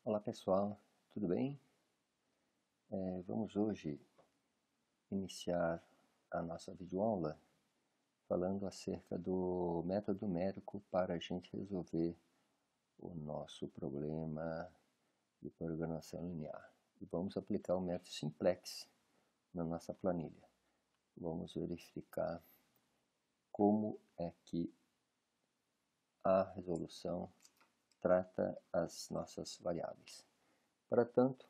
Olá pessoal, tudo bem? Vamos hoje iniciar a nossa videoaula falando acerca do método numérico para a gente resolver o nosso problema de programação linear. E vamos aplicar o método simplex na nossa planilha. Vamos verificar como é que a resolução trata as nossas variáveis. Para tanto,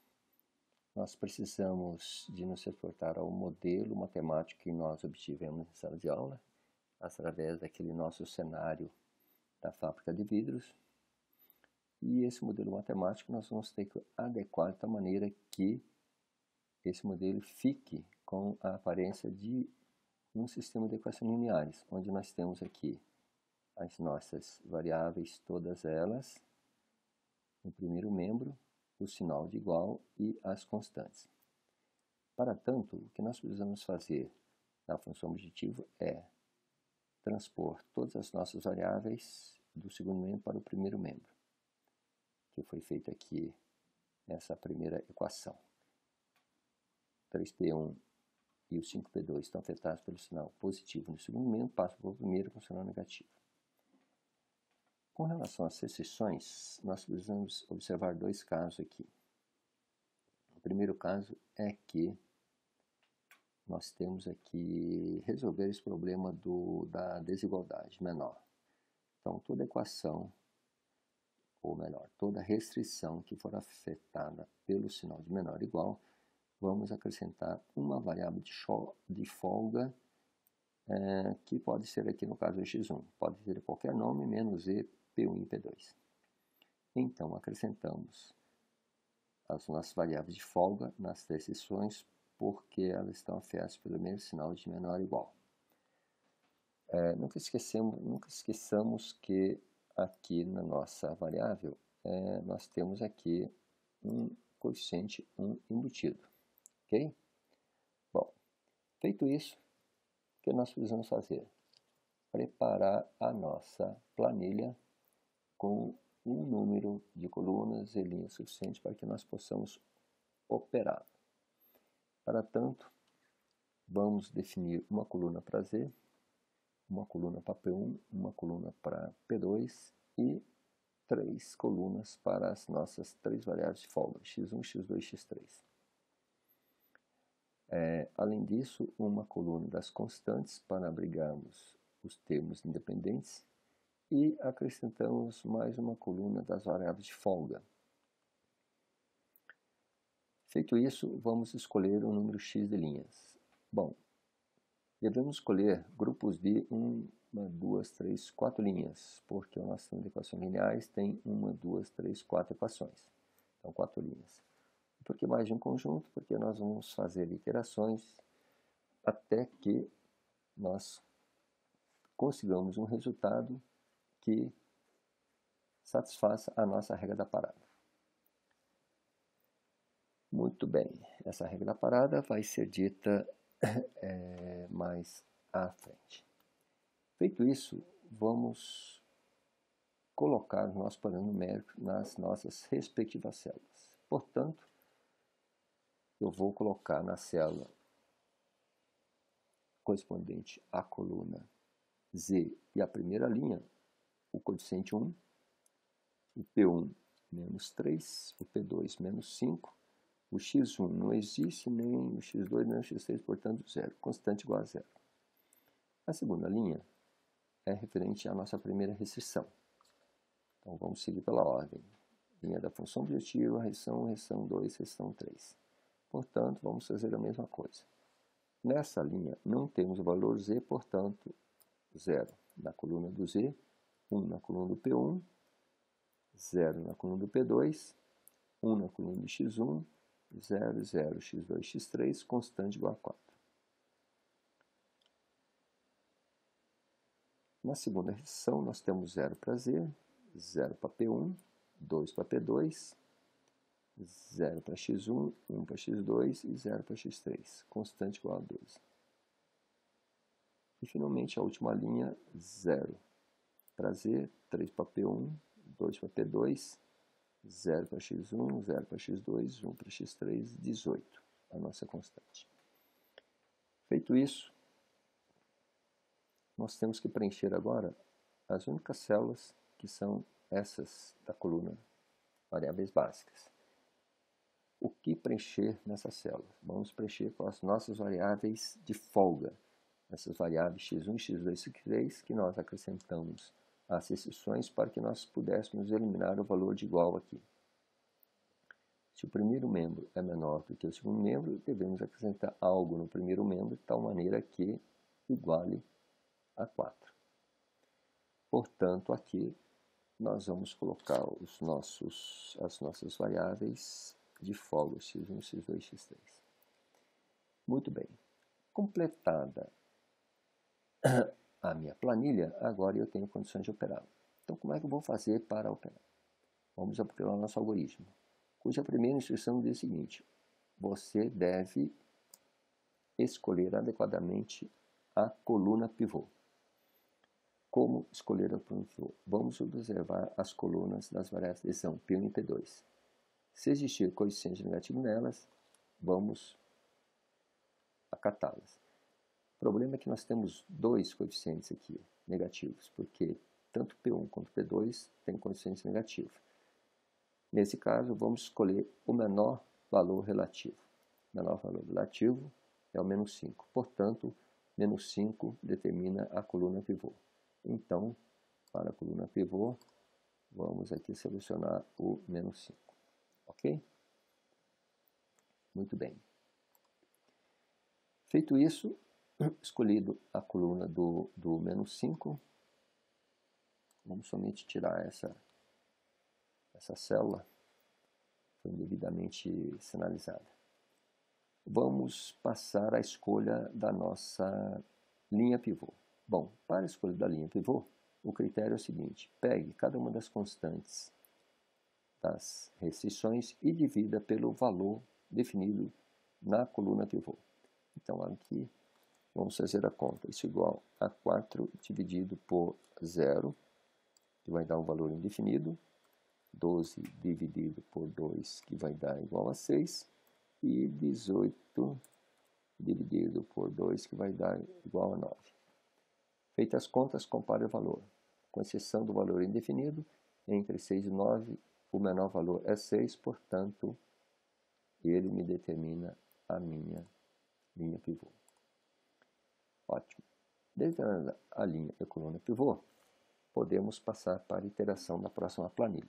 nós precisamos de nos reportar ao modelo matemático que nós obtivemos em sala de aula, através daquele nosso cenário da fábrica de vidros. E esse modelo matemático nós vamos ter que adequar de tal maneira que esse modelo fique com a aparência de um sistema de equações lineares, onde nós temos aqui as nossas variáveis, todas elas, no primeiro membro, o sinal de igual e as constantes. Para tanto, o que nós precisamos fazer na função objetivo é transpor todas as nossas variáveis do segundo membro para o primeiro membro, que foi feito aqui nessa primeira equação. 3p1 e o 5p2 estão afetados pelo sinal positivo no segundo membro, passam para o primeiro com o sinal negativo. Com relação às restrições, nós precisamos observar dois casos aqui. O primeiro caso é que nós temos aqui resolver esse problema da desigualdade menor. Então, toda equação, ou melhor, toda restrição que for afetada pelo sinal de menor ou igual, vamos acrescentar uma variável de folga, que pode ser aqui no caso x1, pode ter qualquer nome, menos e, p1 e p2. Então, acrescentamos as nossas variáveis de folga nas restrições, porque elas estão afetadas pelo mesmo sinal de menor ou igual. Nunca esqueçamos que aqui na nossa variável nós temos aqui um coeficiente 1 embutido, ok? Bom, feito isso, o que nós precisamos fazer? Preparar a nossa planilha com um número de colunas e linhas suficiente para que nós possamos operar. Para tanto, vamos definir uma coluna para Z, uma coluna para P1, uma coluna para P2 e 3 colunas para as nossas 3 variáveis de folga, x1, x2 e x3. Além disso, uma coluna das constantes para abrigarmos os termos independentes e acrescentamos mais uma coluna das variáveis de folga. Feito isso, vamos escolher o número x de linhas. Bom, devemos escolher grupos de 1, 2, 3, 4 linhas, porque o nosso sistema de equações lineares tem 1, 2, 3, 4 equações. Então, 4 linhas. Por que mais de um conjunto? Porque nós vamos fazer iterações até que nós consigamos um resultado que satisfaça a nossa regra da parada. Muito bem, essa regra da parada vai ser dita mais à frente. Feito isso, vamos colocar o nosso padrão numérico nas nossas respectivas células. Portanto, eu vou colocar na célula correspondente à coluna Z e a primeira linha o coeficiente 1, o P1 menos 3, o P2 menos 5, o x1 não existe, nem o x2 nem o x3, portanto zero, constante igual a zero. A segunda linha é referente à nossa primeira restrição. Então vamos seguir pela ordem. Linha da função objetiva, restrição 2, restrição 3. Portanto, vamos fazer a mesma coisa. Nessa linha não temos o valor z, portanto, 0 na coluna do z, 1 na coluna do P1, 0 na coluna do P2, 1 na coluna do x1, 0, 0, x2, x3, constante igual a 4. Na segunda restrição, nós temos 0 para z, 0 para P1, 2 para P2, 0 para x1, 1 para x2 e 0 para x3, constante igual a 12. E finalmente a última linha, 0 para z, 3 para P1, 2 para P2, 0 para x1, 0 para x2, 1 para x3, 18, a nossa constante. Feito isso, nós temos que preencher agora as únicas células que são essas da coluna variáveis básicas. O que preencher nessas células? Vamos preencher com as nossas variáveis de folga, essas variáveis x1, x2 e x3 que nós acrescentamos às exceções para que nós pudéssemos eliminar o valor de igual aqui. Se o primeiro membro é menor do que o segundo membro, devemos acrescentar algo no primeiro membro de tal maneira que iguale a 4. Portanto, aqui nós vamos colocar as nossas variáveis de folga, x1, x2, x3. Muito bem. Completada a minha planilha, agora eu tenho condições de operar. Então, como é que eu vou fazer para operar? Vamos aplicar o nosso algoritmo, cuja primeira instrução diz o seguinte: você deve escolher adequadamente a coluna pivô. Como escolher a coluna pivô? Vamos observar as colunas das variáveis de decisão P1 e P2. Se existir coeficiente negativo nelas, vamos acatá-las. O problema é que nós temos dois coeficientes aqui negativos, porque tanto P1 quanto P2 têm coeficientes negativos. Nesse caso, vamos escolher o menor valor relativo. O menor valor relativo é o menos 5. Portanto, menos 5 determina a coluna pivô. Então, para a coluna pivô, vamos aqui selecionar o menos 5. Ok? Muito bem. Feito isso, escolhido a coluna do menos 5, vamos somente tirar essa célula, foi indevidamente sinalizada. Vamos passar à escolha da nossa linha pivô. Bom, para a escolha da linha pivô, o critério é o seguinte: pegue cada uma das constantes das restrições e divida pelo valor definido na coluna pivô. Então, aqui, vamos fazer a conta. Isso é igual a 4 dividido por 0, que vai dar um valor indefinido. 12 dividido por 2, que vai dar igual a 6. E 18 dividido por 2, que vai dar igual a 9. Feitas as contas, compare o valor. Com exceção do valor indefinido, entre 6 e 9, o menor valor é 6, portanto, ele me determina a minha linha pivô. Ótimo. Determinada a linha e a coluna pivô, podemos passar para a iteração da próxima planilha.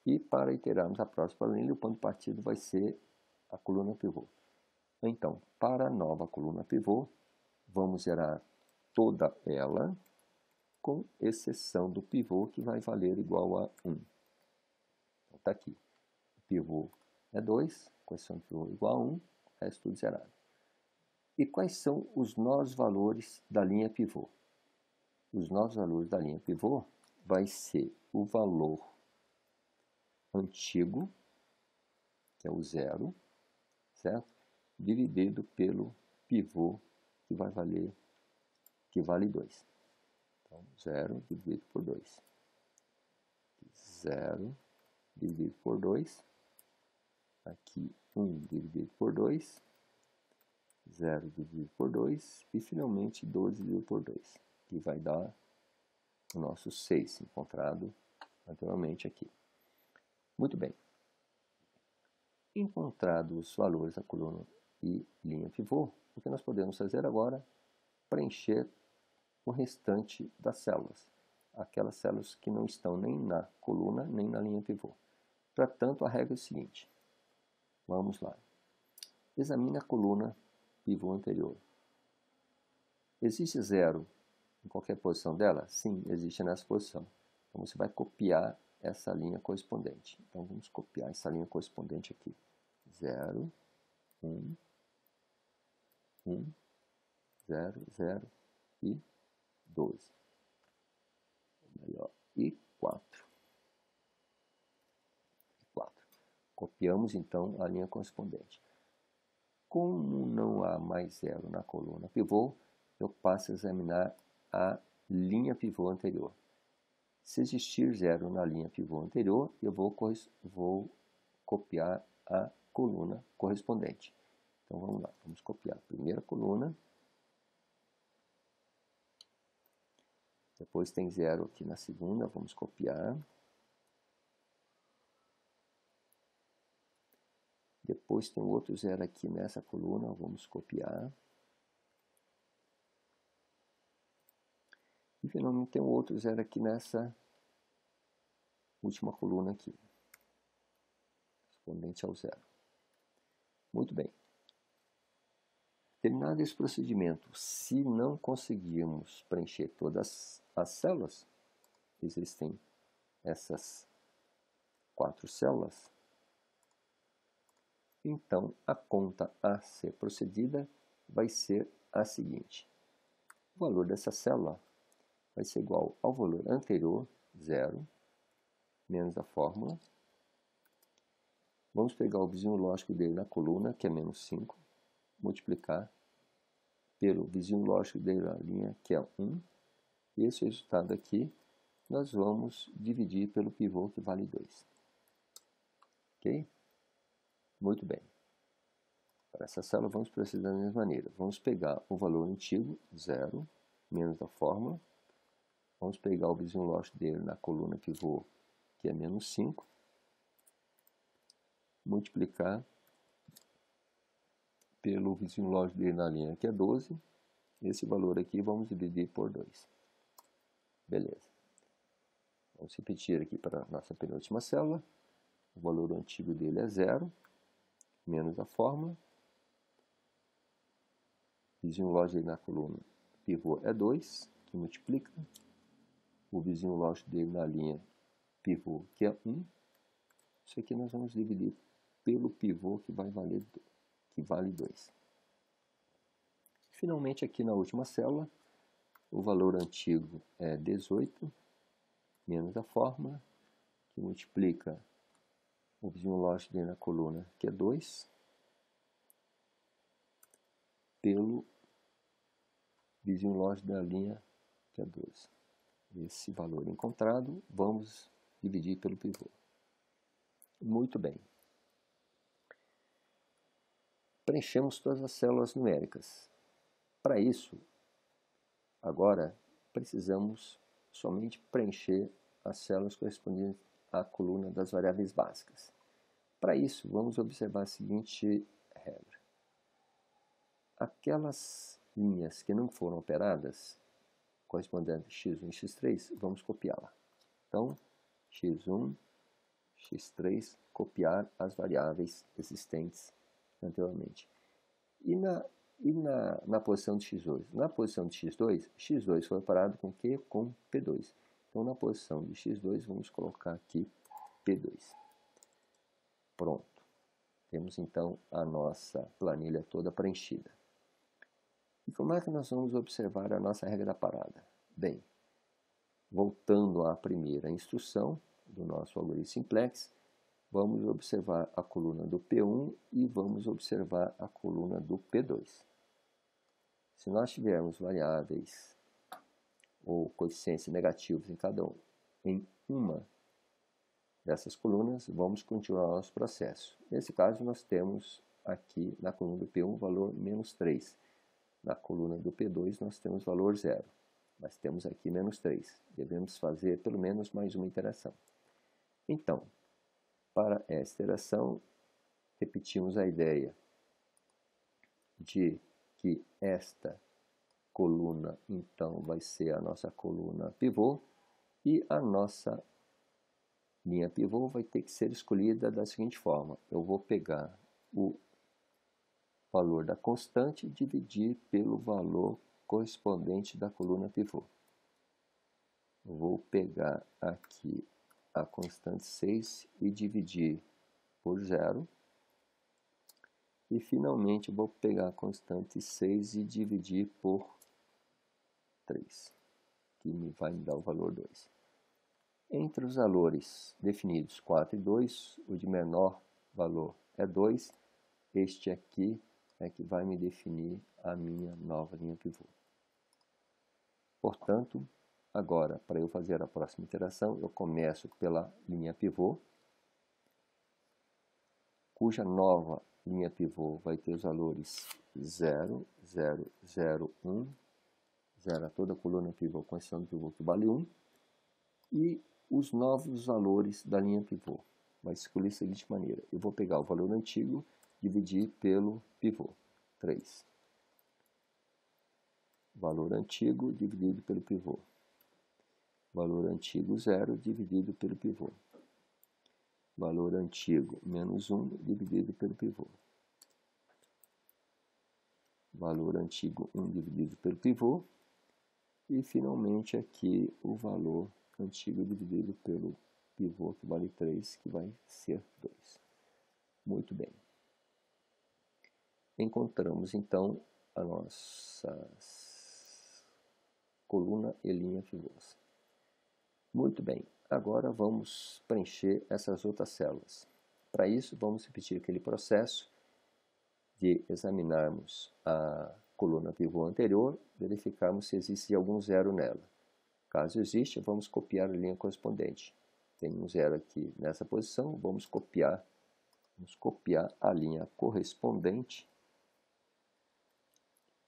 E para iterarmos a próxima planilha, o ponto de partida vai ser a coluna pivô. Então, para a nova coluna pivô, vamos zerar toda ela, com exceção do pivô, que vai valer igual a 1. Então, está aqui. O pivô é 2, com exceção do pivô igual a 1, o resto tudo zerado. E quais são os novos valores da linha pivô? Os novos valores da linha pivô vai ser o valor antigo, que é o 0, certo? Dividido pelo pivô, que vale 2. Então, 0 dividido por 2. 0 dividido por 2. Aqui, 1 dividido por 2. 0 dividido por 2. E, finalmente, 12 dividido por 2, que vai dar o nosso 6, encontrado anteriormente aqui. Muito bem. Encontrados os valores da coluna e linha pivô, o que nós podemos fazer agora? Preencher o restante das células, aquelas células que não estão nem na coluna nem na linha pivô. Portanto, a regra é a seguinte: vamos lá. Examine a coluna pivô anterior. Existe 0 em qualquer posição dela? Sim, existe nessa posição. Então, você vai copiar essa linha correspondente. Então, vamos copiar essa linha correspondente aqui. 0, 1, 1, 0, 0 e 12. Melhor. E 4. Copiamos, então, a linha correspondente. Como não há mais 0 na coluna pivô, eu passo a examinar a linha pivô anterior. Se existir 0 na linha pivô anterior, eu vou copiar a coluna correspondente. Então vamos lá, vamos copiar a primeira coluna. Depois tem 0 aqui na segunda, vamos copiar. Depois tem outro 0 aqui nessa coluna, vamos copiar. E finalmente tem um outro 0 aqui nessa última coluna aqui, correspondente ao 0. Muito bem. Terminado esse procedimento, se não conseguirmos preencher todas as células, existem essas 4 células, então a conta a ser procedida vai ser a seguinte. O valor dessa célula vai ser igual ao valor anterior, 0, menos a fórmula. Vamos pegar o vizinho lógico dele na coluna, que é menos 5, multiplicar pelo vizinho lógico dele na linha, que é 1. E esse resultado aqui, nós vamos dividir pelo pivô, que vale 2. Ok? Muito bem. Para essa célula, vamos proceder da mesma maneira. Vamos pegar o valor antigo, 0, menos a fórmula. Vamos pegar o vizinho lógico dele na coluna pivô, que é menos 5. Multiplicar pelo vizinho lógico dele na linha, que é 12. Esse valor aqui vamos dividir por 2. Beleza. Vamos repetir aqui para a nossa penúltima célula. O valor antigo dele é 0, menos a fórmula. Vizinho lógico dele na coluna pivô é 2, que multiplica. O vizinho lógico dele na linha pivô, que é 1. Isso aqui nós vamos dividir pelo pivô, que vale 2. Finalmente, aqui na última célula, o valor antigo é 18, menos a fórmula, que multiplica o vizinho lógico dele na coluna, que é 2, pelo vizinho lógico da linha, que é 12. Esse valor encontrado, vamos dividir pelo pivô. Muito bem. Preenchemos todas as células numéricas. Para isso, agora, precisamos somente preencher as células correspondentes à coluna das variáveis básicas. Para isso, vamos observar a seguinte regra. Aquelas linhas que não foram operadas, correspondentes a x1 e x3, vamos copiá-la. Então, x1, x3, copiar as variáveis existentes anteriormente. E na posição de x2? Na posição de x2, x2 foi operado com o quê? Com P2. Então, na posição de x2, vamos colocar aqui P2. Pronto. Temos, então, a nossa planilha toda preenchida. E como é que nós vamos observar a nossa regra da parada? Bem, voltando à primeira instrução do nosso algoritmo simplex, vamos observar a coluna do P1 e vamos observar a coluna do P2. Se nós tivermos variáveis ou coeficientes negativos em uma dessas colunas, vamos continuar o nosso processo. Nesse caso, nós temos aqui na coluna do P1 o valor menos 3. Na coluna do P2 nós temos valor 0. Mas temos aqui menos 3. Devemos fazer pelo menos mais uma iteração. Então, para esta iteração, repetimos a ideia de que esta coluna, então, vai ser a nossa coluna pivô e a nossa linha pivô vai ter que ser escolhida da seguinte forma. Eu vou pegar o valor da constante e dividir pelo valor correspondente da coluna pivô. Eu vou pegar aqui a constante 6 e dividir por 0. E finalmente vou pegar a constante 6 e dividir por 3, que vai me dar o valor 2. Entre os valores definidos 4 e 2, o de menor valor é 2. Este aqui é que vai me definir a minha nova linha pivô. Portanto, Agora, para eu fazer a próxima iteração, eu começo pela linha pivô, cuja nova linha pivô vai ter os valores 0, 0, 0, 1, zera toda a coluna pivô com exceção do pivô que vale 1, e os novos valores da linha pivô. Vai se escolher da seguinte maneira: eu vou pegar o valor antigo, dividir pelo pivô, 3. Valor antigo dividido pelo pivô. Valor antigo 0 dividido pelo pivô. Valor antigo menos 1 dividido pelo pivô. Valor antigo 1 dividido pelo pivô. E finalmente aqui o valor antigo dividido pelo pivô, que vale 3, que vai ser 2. Muito bem. Encontramos então a nossa coluna e linha pivôs. Muito bem, agora vamos preencher essas outras células. Para isso, vamos repetir aquele processo de examinarmos a coluna pivô anterior, verificarmos se existe algum zero nela. Caso exista, vamos copiar a linha correspondente. Tem um zero aqui nessa posição, vamos copiar a linha correspondente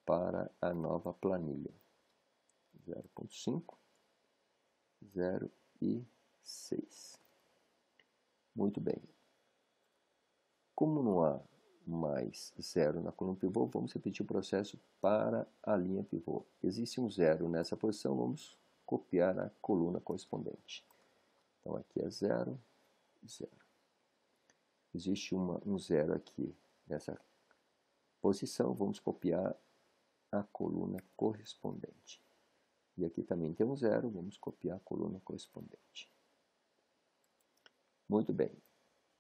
para a nova planilha. 0,5. 0 e 6. Muito bem. Como não há mais 0 na coluna pivô, vamos repetir o processo para a linha pivô. Existe um 0 nessa posição, vamos copiar a coluna correspondente. Então aqui é 0, 0. Existe um 0 aqui nessa posição, vamos copiar a coluna correspondente. E aqui também tem um 0, vamos copiar a coluna correspondente. Muito bem.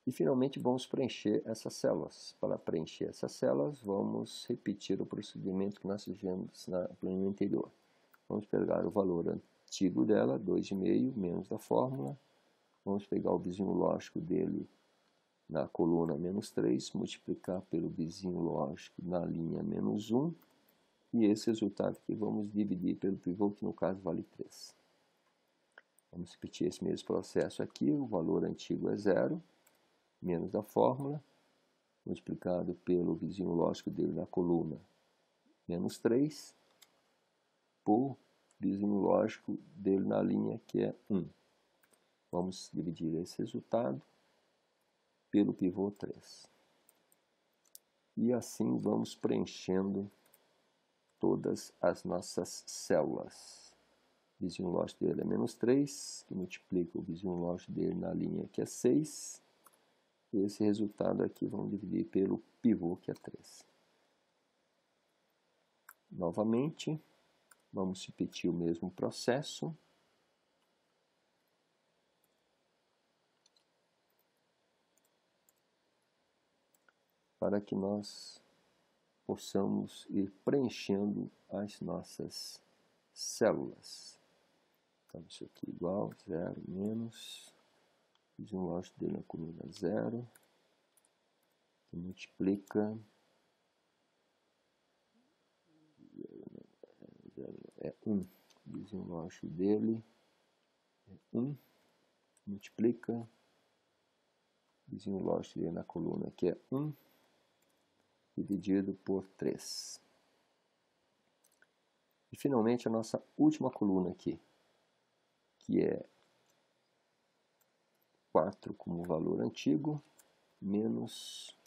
E finalmente vamos preencher essas células. Para preencher essas células, vamos repetir o procedimento que nós fizemos na planilha anterior. Vamos pegar o valor antigo dela, 2,5, menos da fórmula. Vamos pegar o vizinho lógico dele na coluna menos 3, multiplicar pelo vizinho lógico na linha menos 1. E esse resultado aqui vamos dividir pelo pivô, que no caso vale 3. Vamos repetir esse mesmo processo aqui. O valor antigo é 0, menos da fórmula, multiplicado pelo vizinho lógico dele na coluna, menos 3, por vizinho lógico dele na linha, que é 1. Vamos dividir esse resultado pelo pivô 3. E assim vamos preenchendo todas as nossas células. O vizinho lógico dele é menos 3, que multiplica o vizinho lógico dele na linha, que é 6. E esse resultado aqui vamos dividir pelo pivô, que é 3. Novamente, vamos repetir o mesmo processo. Para que nós possamos ir preenchendo as nossas células. Então, isso aqui igual, 0, menos, vizinho lógico dele na coluna 0, que multiplica, 1, vizinho lógico dele é 1, multiplica, vizinho lógico dele na coluna, que é 1, dividido por 3. E finalmente a nossa última coluna aqui, que é 4 como valor antigo, menos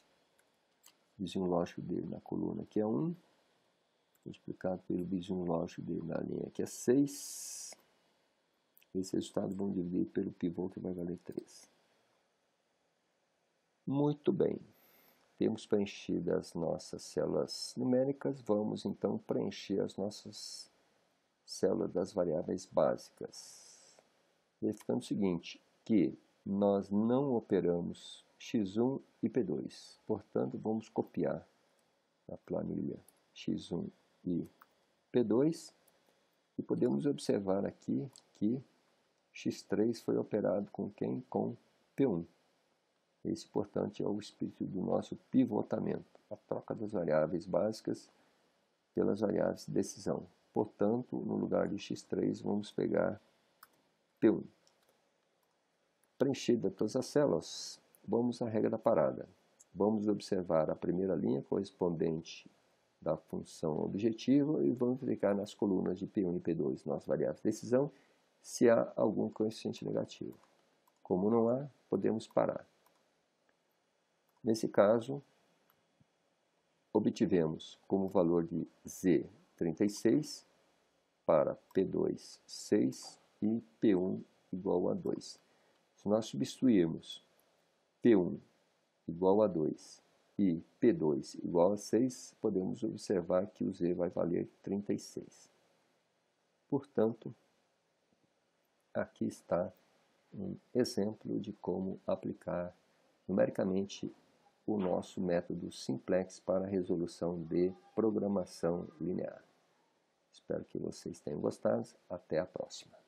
vizinho lógico dele na coluna, que é 1, multiplicado pelo vizinho lógico dele na linha, que é 6. Esse resultado vamos dividir pelo pivô, que vai valer 3. Muito bem. Temos preenchido as nossas células numéricas, vamos então preencher as nossas células das variáveis básicas. Verificando o seguinte, que nós não operamos x1 e p2, portanto vamos copiar a planilha x1 e p2 e podemos observar aqui que x3 foi operado com quem? Com p1. Esse, portanto, é o espírito do nosso pivotamento, a troca das variáveis básicas pelas variáveis de decisão. Portanto, no lugar de x3, vamos pegar P1. Preenchida todas as células, vamos à regra da parada. Vamos observar a primeira linha correspondente da função objetiva e vamos verificar nas colunas de P1 e P2, nossas variáveis de decisão, se há algum coeficiente negativo. Como não há, podemos parar. Nesse caso, obtivemos como valor de Z 36 para P2 6 e P1 igual a 2. Se nós substituirmos P1 igual a 2 e P2 igual a 6, podemos observar que o Z vai valer 36. Portanto, aqui está um exemplo de como aplicar numericamente o nosso método simplex para a resolução de programação linear. Espero que vocês tenham gostado. Até a próxima.